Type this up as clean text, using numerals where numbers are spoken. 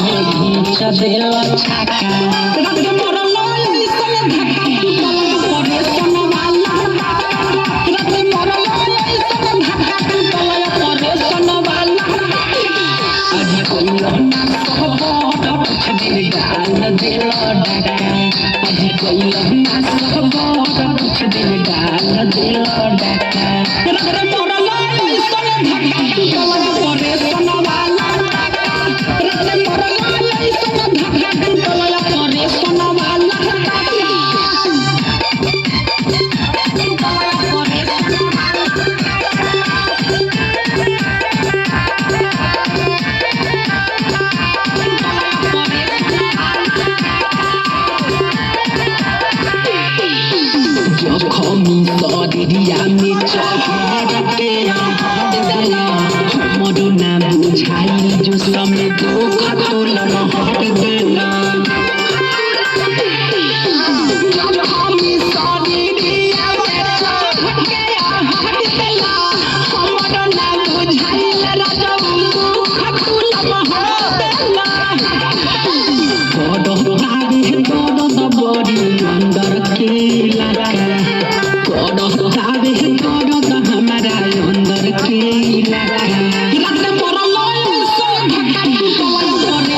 घींच देला छक्का रात मरल ऐसन धक्का टूटल ऑपरेशन वाला रात मरल ऐसन धक्का टूटल ऑपरेशन वाला आज कोइलो ना सब कुछ दिन डाल देला डका आज कोइलो ना सब कुछ दिन डाल देला डका रात मरल ऐसन धक्का टूटल ऑपरेशन वाला रात मरल ऐसन धक्का टूटल ऑपरेशन वाला जखमी शरीरिया में चढ़ के हाथ देला हमरो ना बुझाई जो समय दुख तोलन हट देला जखमी शरीरिया में चढ़ के हाथ देला हमरो ना बुझाई राजब दुख तोलन हट देला बड़ तारे बड़ बड़ी